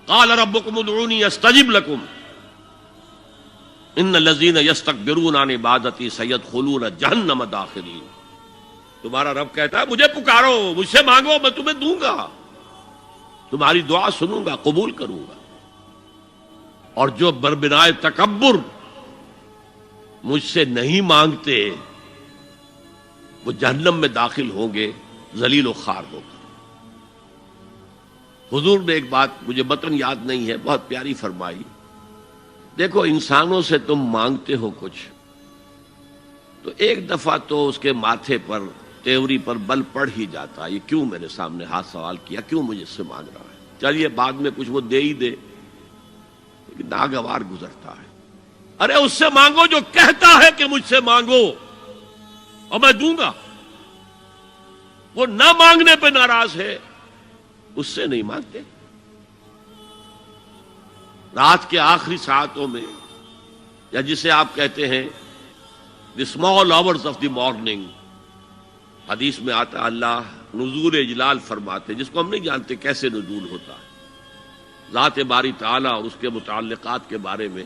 قال ربکم ادعونی استجب لکم ان الذین یستکبرون عن عبادتی سیدخلون جہنم داخرین. تمہارا رب کہتا ہے مجھے پکارو، مجھ سے مانگو، میں تمہیں دوں گا، تمہاری دعا سنوں گا، قبول کروں گا. اور جو بربنائے تکبر مجھ سے نہیں مانگتے وہ جہنم میں داخل ہوں گے ذلیل و خوار ہو کر. حضور نے ایک بات مجھے متن یاد نہیں ہے، بہت پیاری فرمائی. دیکھو انسانوں سے تم مانگتے ہو کچھ تو ایک دفعہ تو اس کے ماتھے پر تیوری پر بل پڑ ہی جاتا ہے، یہ کیوں میرے سامنے ہاتھ سوال کیا، کیوں مجھے اس سے مانگ رہا ہے، چلیے بعد میں کچھ وہ دے ہی دے، لیکن ناگوار گزرتا ہے. ارے اس سے مانگو جو کہتا ہے کہ مجھ سے مانگو اور میں دوں گا. وہ نہ مانگنے پہ ناراض ہے، اس سے نہیں مانگتے. رات کے آخری ساعتوں میں، یا جسے آپ کہتے ہیں the small hours of the morning, حدیث میں آتا اللہ نزول اجلال فرماتے، جس کو ہم نہیں جانتے کیسے نزول ہوتا ہے. ذات باری تعالیٰ اور اس کے متعلقات کے بارے میں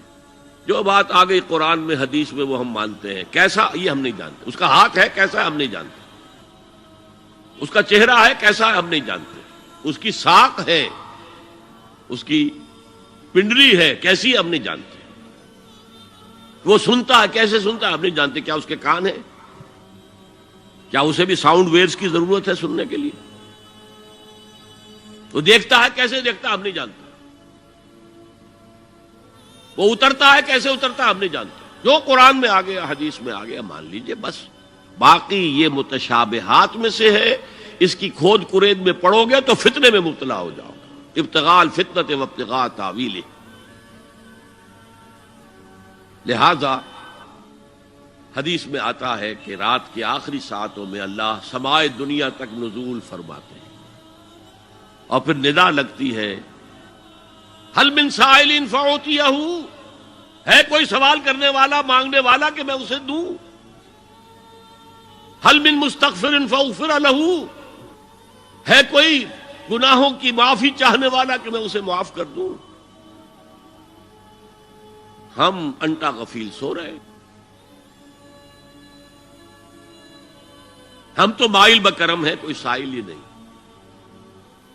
جو بات آ گئی قرآن میں حدیث میں وہ ہم مانتے ہیں. کیسا یہ ہم نہیں جانتے، اس کا ہاتھ ہے کیسا ہے ہم نہیں جانتے، اس کا چہرہ ہے کیسا ہے ہم نہیں جانتے، اس کی ساق ہے، اس کی پنڈلی ہے کیسی ہے ہم نہیں جانتے، وہ سنتا ہے کیسے سنتا ہے ہم نہیں جانتے، کیا اس کے کان ہیں، کیا اسے بھی ساؤنڈ ویوز کی ضرورت ہے سننے کے لیے، وہ دیکھتا ہے کیسے دیکھتا ہے ہم نہیں جانتے، وہ اترتا ہے کیسے اترتا ہے ہم نہیں جانتے. جو قرآن میں آ گیا حدیث میں آ گیا مان لیجئے بس. باقی یہ متشابہات میں سے ہے، اس کی کھود کرید میں پڑو گے تو فتنے میں مبتلا ہو جاؤ گے. ابتغاء الفتنۃ وابتغاء تاویلہ. لہذا حدیث میں آتا ہے کہ رات کے آخری ساعتوں میں اللہ سمائے دنیا تک نزول فرماتے ہیں اور پھر ندا لگتی ہے حل من سائل فاعطیہ، ہے کوئی سوال کرنے والا مانگنے والا کہ میں اسے دوں. حل من مستغفر فاغفر لہ، ہے کوئی گناہوں کی معافی چاہنے والا کہ میں اسے معاف کر دوں. ہم انٹا غفیل سو رہے ہیں، ہم تو مائل بکرم ہے، کوئی سائل ہی نہیں.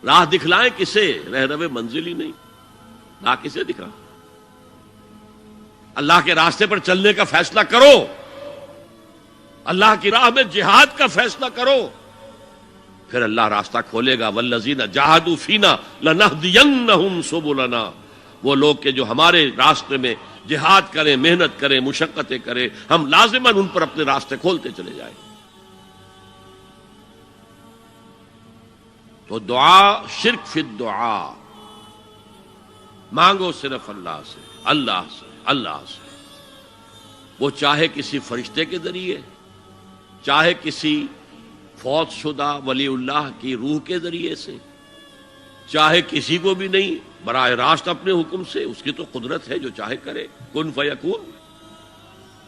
راہ دکھلائیں کسے، رہنو منزل ہی نہیں، راہ کسے دکھا. اللہ کے راستے پر چلنے کا فیصلہ کرو، اللہ کی راہ میں جہاد کا فیصلہ کرو، پھر اللہ راستہ کھولے گا. والذین جاہدوا فینا لنہدینہم سبلنا. وہ لوگ کہ جو ہمارے راستے میں جہاد کریں، محنت کریں، مشقتیں کریں، ہم لازماً ان پر اپنے راستے کھولتے چلے جائیں. تو دعا شرک فی الدعا، مانگو صرف اللہ سے، اللہ سے، اللہ سے. وہ چاہے کسی فرشتے کے ذریعے، چاہے کسی فوت شدہ ولی اللہ کی روح کے ذریعے سے، چاہے کسی کو بھی نہیں، براہ راست اپنے حکم سے. اس کی تو قدرت ہے، جو چاہے کرے. کن فیکون.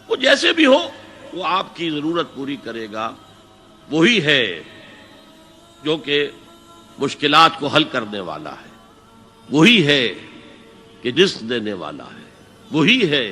وہ جیسے بھی ہو وہ آپ کی ضرورت پوری کرے گا. وہی ہے جو کہ مشکلات کو حل کرنے والا ہے، وہی ہے کہ رزق دینے والا ہے، وہی ہے